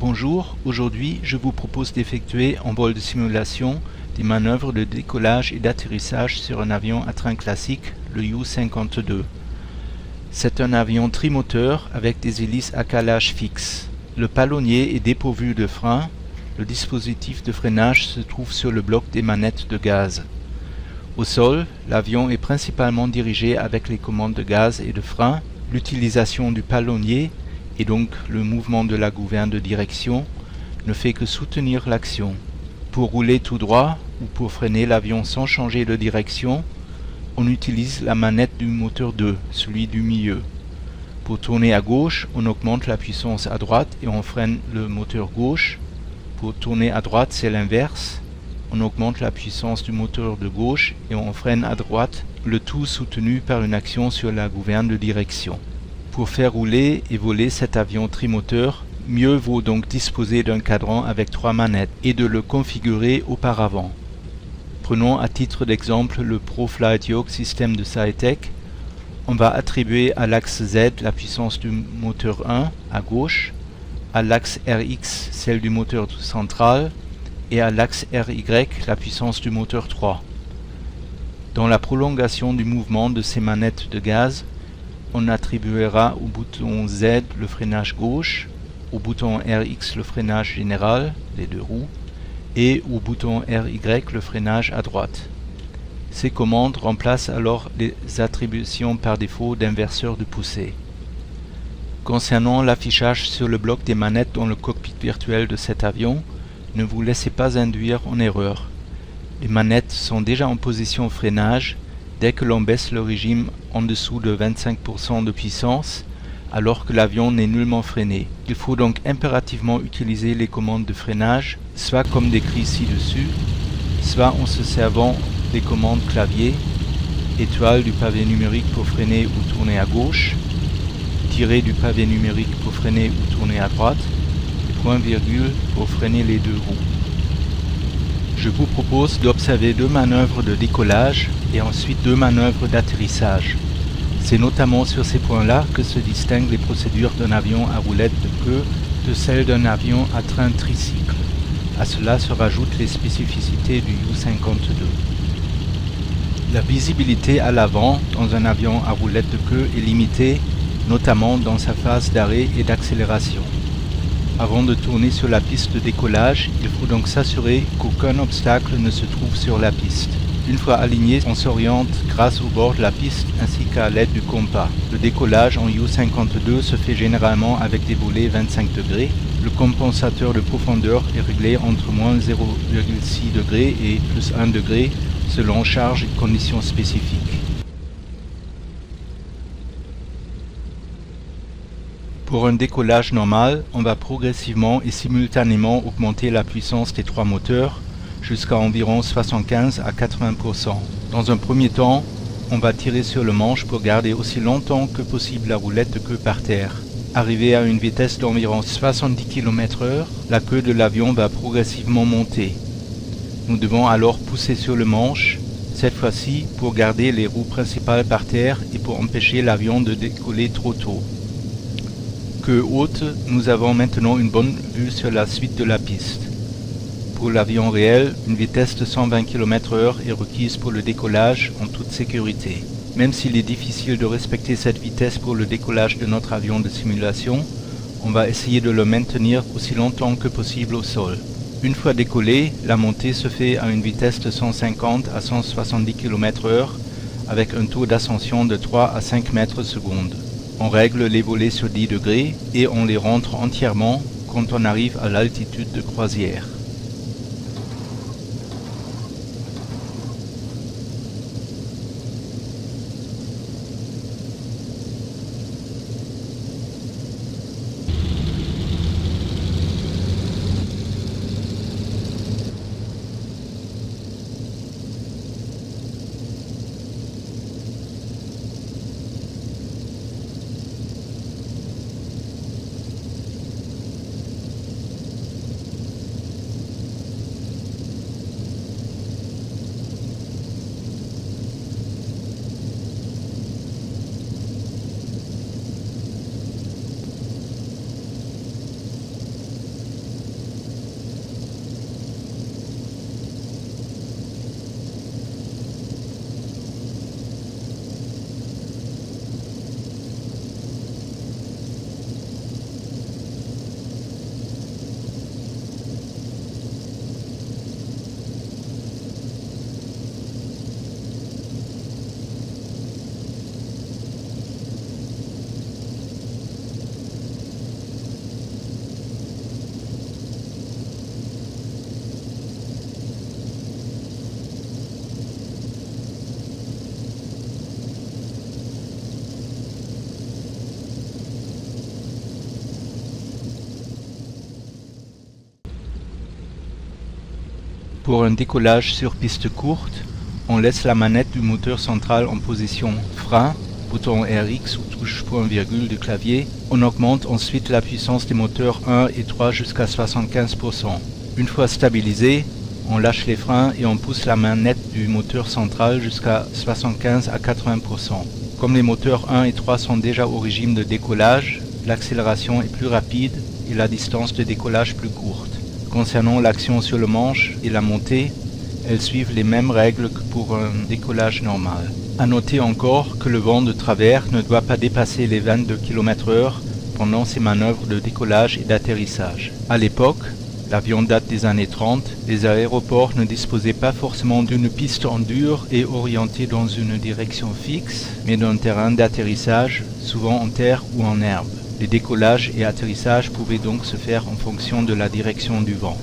Bonjour, aujourd'hui je vous propose d'effectuer en vol de simulation des manœuvres de décollage et d'atterrissage sur un avion à train classique, le U-52. C'est un avion trimoteur avec des hélices à calage fixe. Le palonnier est dépourvu de frein. Le dispositif de freinage se trouve sur le bloc des manettes de gaz. Au sol, l'avion est principalement dirigé avec les commandes de gaz et de frein. L'utilisation du palonnier et donc le mouvement de la gouverne de direction ne fait que soutenir l'action. Pour rouler tout droit ou pour freiner l'avion sans changer de direction, on utilise la manette du moteur 2, celui du milieu. Pour tourner à gauche, on augmente la puissance à droite et on freine le moteur gauche. Pour tourner à droite, c'est l'inverse. On augmente la puissance du moteur de gauche et on freine à droite, le tout soutenu par une action sur la gouverne de direction. Pour faire rouler et voler cet avion trimoteur, mieux vaut donc disposer d'un cadran avec 3 manettes et de le configurer auparavant. Prenons à titre d'exemple le ProFlight Yoke système de SciTech. On va attribuer à l'axe Z la puissance du moteur 1 à gauche, à l'axe RX celle du moteur central et à l'axe RY la puissance du moteur 3. Dans la prolongation du mouvement de ces manettes de gaz, on attribuera au bouton Z le freinage gauche, au bouton RX le freinage général, les deux roues, et au bouton RY le freinage à droite. Ces commandes remplacent alors les attributions par défaut d'inverseur de poussée. Concernant l'affichage sur le bloc des manettes dans le cockpit virtuel de cet avion, ne vous laissez pas induire en erreur. Les manettes sont déjà en position freinage dès que l'on baisse le régime en dessous de 25% de puissance, alors que l'avion n'est nullement freiné. Il faut donc impérativement utiliser les commandes de freinage, soit comme décrit ci-dessus, soit en se servant des commandes clavier, étoile du pavé numérique pour freiner ou tourner à gauche, tiret du pavé numérique pour freiner ou tourner à droite, et point-virgule pour freiner les deux roues. Je vous propose d'observer 2 manœuvres de décollage et ensuite 2 manœuvres d'atterrissage. C'est notamment sur ces points-là que se distinguent les procédures d'un avion à roulette de queue de celles d'un avion à train tricycle. À cela se rajoutent les spécificités du U-52. La visibilité à l'avant dans un avion à roulette de queue est limitée, notamment dans sa phase d'arrêt et d'accélération. Avant de tourner sur la piste de décollage, il faut donc s'assurer qu'aucun obstacle ne se trouve sur la piste. Une fois aligné, on s'oriente grâce au bord de la piste ainsi qu'à l'aide du compas. Le décollage en U-52 se fait généralement avec des volets 25 degrés. Le compensateur de profondeur est réglé entre moins 0,6 degrés et plus 1 degré selon charge et conditions spécifiques. Pour un décollage normal, on va progressivement et simultanément augmenter la puissance des 3 moteurs jusqu'à environ 75 à 80%. Dans un premier temps, on va tirer sur le manche pour garder aussi longtemps que possible la roulette de queue par terre. Arrivé à une vitesse d'environ 70 km/h, la queue de l'avion va progressivement monter. Nous devons alors pousser sur le manche, cette fois-ci pour garder les roues principales par terre et pour empêcher l'avion de décoller trop tôt. Queue haute, nous avons maintenant une bonne vue sur la suite de la piste. Pour l'avion réel, une vitesse de 120 km/h est requise pour le décollage en toute sécurité. Même s'il est difficile de respecter cette vitesse pour le décollage de notre avion de simulation, on va essayer de le maintenir aussi longtemps que possible au sol. Une fois décollé, la montée se fait à une vitesse de 150 à 170 km/h avec un taux d'ascension de 3 à 5 mètres secondes. On règle les volets sur 10 degrés et on les rentre entièrement quand on arrive à l'altitude de croisière. Pour un décollage sur piste courte, on laisse la manette du moteur central en position frein, bouton RX ou touche point-virgule du clavier. On augmente ensuite la puissance des moteurs 1 et 3 jusqu'à 75%. Une fois stabilisé, on lâche les freins et on pousse la manette du moteur central jusqu'à 75 à 80%. Comme les moteurs 1 et 3 sont déjà au régime de décollage, l'accélération est plus rapide et la distance de décollage plus courte. Concernant l'action sur le manche et la montée, elles suivent les mêmes règles que pour un décollage normal. A noter encore que le vent de travers ne doit pas dépasser les 22 km/h pendant ces manœuvres de décollage et d'atterrissage. À l'époque, l'avion date des années 30, les aéroports ne disposaient pas forcément d'une piste en dur et orientée dans une direction fixe, mais d'un terrain d'atterrissage, souvent en terre ou en herbe. Les décollages et atterrissages pouvaient donc se faire en fonction de la direction du vent.